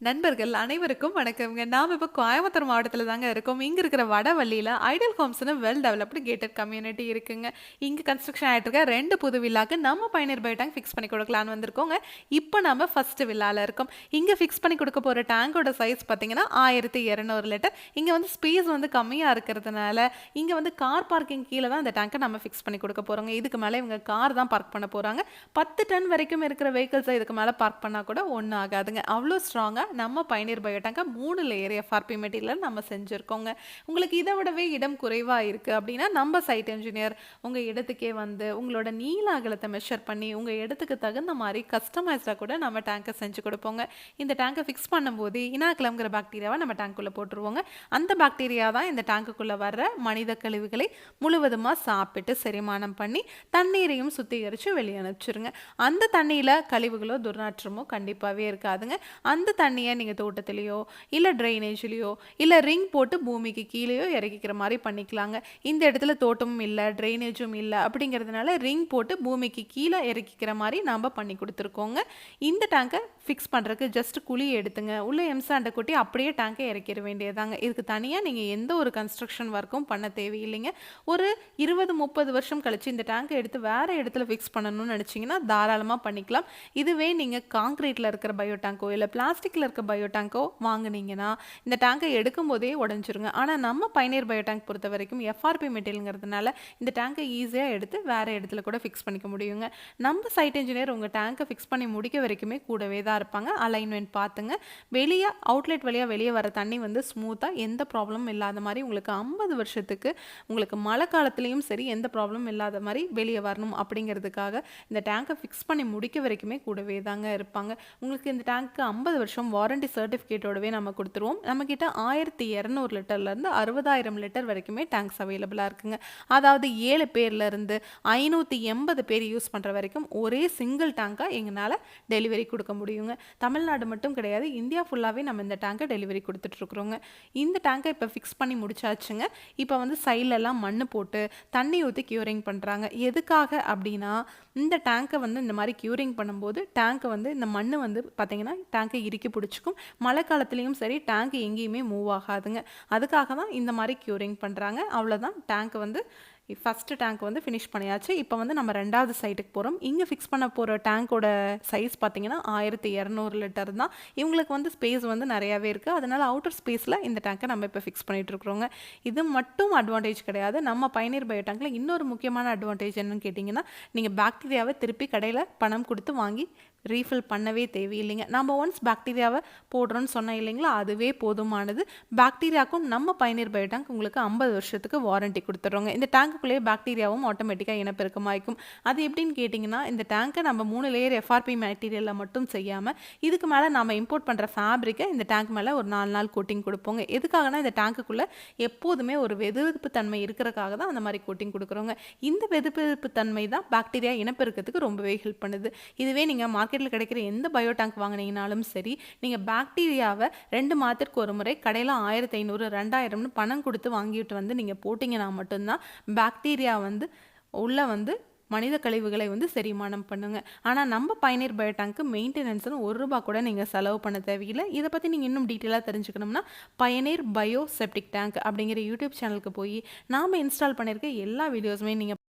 நண்பர்கள் அனைவருக்கும் வணக்கம்ங்க. நாம இப்ப கோயம்புத்தூர் மாவட்டத்துல தாங்க இருக்கோம். இங்க இருக்கிற வடவள்ளியில ஐடியல் ஹோம்ஸ்ன்னு வெல் டெவலப்டு கேட்டட் கம்யூனிட்டி இருக்குங்க. இங்க கன்ஸ்ட்ரக்ஷன் ஆயிட்டு இருக்க 2 புது வில்லாக்கு நம்ம பயணியர் பை டேங்க் ஃபிக்ஸ் பண்ணி கொடுக்கலான்னு வந்திருக்கோங்க. இப்போ நாம ஃபர்ஸ்ட் வில்லால இருக்கோம். இங்க ஃபிக்ஸ் பண்ணி கொடுக்க போற டேங்கோட சைஸ் பார்த்தீங்கன்னா 1200 லிட்டர். இங்க வந்து ஸ்பேஸ் வந்து கம்மியா இருக்கிறதுனால இங்க வந்து கார் பார்க்கிங் கீழே தான் இந்த டேங்கை நம்ம ஃபிக்ஸ் பண்ணி கொடுக்க போறோங்க. இதுக்கு மேல இவங்க கார் தான் பார்க் பண்ண போறாங்க. 10 டன் வரைக்கும் இருக்கிற வெஹிக்கிள்ஸை இதுக்கு மேல பார்க் பண்ணா கூட ஒன்றும் ஆகாதுங்க. அவ்வளோ ஸ்ட்ராங்கா நம்ம பயணியர் பயோ டேங்கை 3 லேயர் எஃப்ஆர்பி மெட்டீரியல் நம்ம செஞ்சுருக்கோங்க. உங்களுக்கு இதை விடவே இடம் குறைவாக இருக்குது அப்படின்னா நம்ம சைட் என்ஜினியர் உங்கள் இடத்துக்கே வந்து உங்களோட நீள அகலத்தை மெஷர் பண்ணி உங்கள் இடத்துக்கு தகுந்த மாதிரி கஸ்டமைஸ்டாக கூட நம்ம டேங்கை செஞ்சு கொடுப்போங்க. இந்த டேங்கை ஃபிக்ஸ் பண்ணும்போது இனாக்குலம்ங்கிற பாக்டீரியாவை நம்ம டேங்க்குள்ளே போட்டுருவோங்க. அந்த பாக்டீரியா தான் இந்த டேங்குக்குள்ளே வர்ற மனித கழிவுகளை முழுவதுமாக சாப்பிட்டு செரிமானம் பண்ணி தண்ணீரையும் சுத்திகரித்து வெளியே அனுப்பிச்சிருங்க. அந்த தண்ணியில் கழிவுகளோ துர்நாற்றமோ கண்டிப்பாகவே இருக்காதுங்க. அந்த தண்ணியை நீங்கள் தோட்டத்திலேயோ இல்லை ட்ரைனேஜ்லேயோ இல்லை ரிங் போட்டு பூமிக்கு கீழேயோ இறக்கிக்கிற மாதிரி பண்ணிக்கலாங்க. இந்த இடத்துல தோட்டமும் இல்லை ட்ரைனேஜும் இல்லை அப்படிங்கிறதுனால ரிங் போட்டு பூமிக்கு கீழே இறக்கிக்கிற மாதிரி நாம் பண்ணி கொடுத்துருக்கோங்க. இந்த டேங்கை ஃபிக்ஸ் பண்ணுறதுக்கு ஜஸ்ட் குழி எடுத்துங்க, உள்ள எம்சாண்டை கொட்டி அப்படியே டேங்கை இறக்கிற வேண்டியதாங்க. இதுக்கு தனியாக நீங்கள் எந்த ஒரு கன்ஸ்ட்ரக்ஷன் ஒர்க்கும் பண்ண தேவையில்லைங்க. ஒரு 20-30 வருஷம் கழிச்சு இந்த டேங்கை எடுத்து வேறு இடத்துல ஃபிக்ஸ் பண்ணணும்னு நினச்சிங்கன்னா தாராளமாக பண்ணிக்கலாம். இதுவே நீங்கள் காங்க்ரீட்டில் இருக்கிற பயோ டேங்கோ இல்லை பிளாஸ்டிக்கில் இருக்க பயோ டேங்கோ வாங்கினீங்கன்னா இந்த டேங்கை எடுக்கும் போதே உடஞ்சிருங்க. ஆனால் நம்ம பயணியர் பயோ டேங்க் பொறுத்த வரைக்கும் எஃப்ஆர்பி மெட்டீரியல்ங்கிறதுனால இந்த டேங்கை ஈஸியாக எடுத்து வேறு இடத்துல கூட ஃபிக்ஸ் பண்ணிக்க முடியுங்க. நம்ம சைட் இன்ஜினியர் உங்கள் டேங்கை ஃபிக்ஸ் பண்ணி முடிக்க வரைக்குமே கூடவே தான் இருப்பாங்க. அலைன்மெண்ட் பார்த்துங்க. வெளியே அவுட்லெட் வழியாக வெளியே வர தண்ணி வந்து ஸ்மூத்தாக எந்த ப்ராப்ளமும் இல்லாத மாதிரி உங்களுக்கு 50 வருஷத்துக்கு உங்களுக்கு மழை காலத்துலேயும் சரி எந்த ப்ராப்ளமும் இல்லாத மாதிரி வெளியே வரணும் அப்படிங்கிறதுக்காக இந்த டேங்கை ஃபிக்ஸ் பண்ணி முடிக்க வரைக்குமே கூடவே தாங்க இருப்பாங்க. உங்களுக்கு இந்த டேங்க்கு 50 வருஷம் வாரண்டி சர்டிஃபிகேட்டோடவே நம்ம கொடுத்துருவோம். நம்மக்கிட்ட 1200 லிட்டர்லேருந்து 60,000 லிட்டர் வரைக்குமே டேங்க்ஸ் அவைலபிளாக இருக்குங்க. அதாவது 7 பேர்லேருந்து 580 பேர் யூஸ் பண்ணுற வரைக்கும் ஒரே சிங்கிள் டேங்காக எங்களால் டெலிவரி கொடுக்க முடியுங்க. தமிழ்நாடு மட்டும் கிடையாது, இந்தியா ஃபுல்லாகவே நம்ம இந்த டேங்கை டெலிவரி கொடுத்துட்ருக்குறோங்க. இந்த டேங்கை இப்போ ஃபிக்ஸ் பண்ணி முடிச்சாச்சுங்க. இப்போ வந்து சைட்லெல்லாம் மண் போட்டு தண்ணி ஊற்றி க்யூரிங் பண்ணுறாங்க. எதுக்காக அப்படின்னா இந்த டேங்கை வந்து இந்த மாதிரி க்யூரிங் பண்ணும்போது டேங்கை வந்து இந்த மண் வந்து பார்த்திங்கன்னா டேங்கை இறுக்கி பிடிச்சிக்கும். மழை காலத்துலேயும் சரி டேங்க் எங்கேயுமே மூவ் ஆகாதுங்க. அதுக்காக தான் இந்த மாதிரி க்யூரிங் பண்ணுறாங்க. அவ்வளோதான், டேங்க் வந்து ஃபஸ்ட்டு டேங்க் வந்து ஃபினிஷ் பண்ணியாச்சு. இப்போ வந்து நம்ம 2வது சைட்டுக்கு போகிறோம். இங்கே ஃபிக்ஸ் பண்ண போகிற டேங்கோட சைஸ் பார்த்திங்கன்னா 1200 லிட்டர் தான். இவங்களுக்கு வந்து ஸ்பேஸ் வந்து நிறையாவே இருக்குது. அதனால் அவுட்டர் ஸ்பேஸில் இந்த டேங்கை நம்ம இப்போ ஃபிக்ஸ் பண்ணிகிட்ருக்குறோங்க. இது மட்டும் அட்வான்டேஜ் கிடையாது. நம்ம பயணியர் பயோ டேங்கில் இன்னொரு முக்கியமான அட்வான்டேஜ் என்னன்னு கேட்டிங்கன்னா நீங்கள் பாக்டீரியாவை திருப்பி கடையில் பணம் கொடுத்து வாங்கி ரீஃபில் பண்ணவே தேவையில்லைங்க. நம்ம ஒன்ஸ் பாக்டீரியாவை போடுறோன்னு சொன்னால் இல்லைங்களா, அதுவே போதுமானது. பாக்டீரியாவுக்கும் நம்ம பயணியர் பயோ டேங்க் உங்களுக்கு 50 வருஷத்துக்கு வாரண்டி கொடுத்துட்றோங்க. இந்த டேங்குக்குள்ளேயே பாக்டீரியாவும் ஆட்டோமேட்டிக்காக இனப்பெருக்கமாയിരിக்கும். அது எப்படின்னு கேட்டிங்கன்னா இந்த டேங்கை நம்ம 3 லேயர் எஃப்ஆர்பி மெட்டீரியலில் மட்டும் செய்யாமல் இதுக்கு மேலே நம்ம இம்போர்ட் பண்ணுற ஃபேப்ரிக்கை இந்த டேங்க் மேலே ஒரு 4 நாள் கோட்டிங் கொடுப்போங்க. எதுக்காகனா இந்த டேங்குக்குள்ளே எப்போதுமே ஒரு வெதுவெதுப்பு தன்மை இருக்கிறக்காக தான் அந்த மாதிரி கோட்டிங் கொடுக்குறோங்க. இந்த வெதுவெதுப்பு தன்மை தான் பாக்டீரியா இனப்பெருக்கத்துக்கு ரொம்பவே ஹெல்ப் பண்ணுது. இதுவே நீங்கள் மார்க்கெட்டில் கிடைக்கிற எந்த பயோ டேங்க் வாங்கினீங்கனாலும் சரி நீங்கள் பாக்டீரியாவை 2 மாதத்திற்கு ஒரு முறை கடையில் 1500 2000ன்னு பணம் கொடுத்து வாங்கிட்டு வந்து நீங்கள் போட்டிங்கன்னா மட்டும்தான் பாக்டீரியா வந்து உள்ள வந்து மனித கழிவுகளை வந்து செரிமானம் பண்ணுங்க. ஆனால் நம்ம பயணியர் பயோ டேங்க்கு மெயின்டெனன்ஸ்னு ₹1 கூட நீங்கள் செலவு பண்ண தேவையில்லை. இதை பற்றி நீங்கள் இன்னும் டீட்டெயிலாக தெரிஞ்சுக்கணும்னா பயணியர் பயோ செப்டிக் டேங்க் அப்படிங்கிற யூடியூப் சேனலுக்கு போய் நாம் இன்ஸ்டால் பண்ணியிருக்க எல்லா வீடியோஸுமே நீங்கள்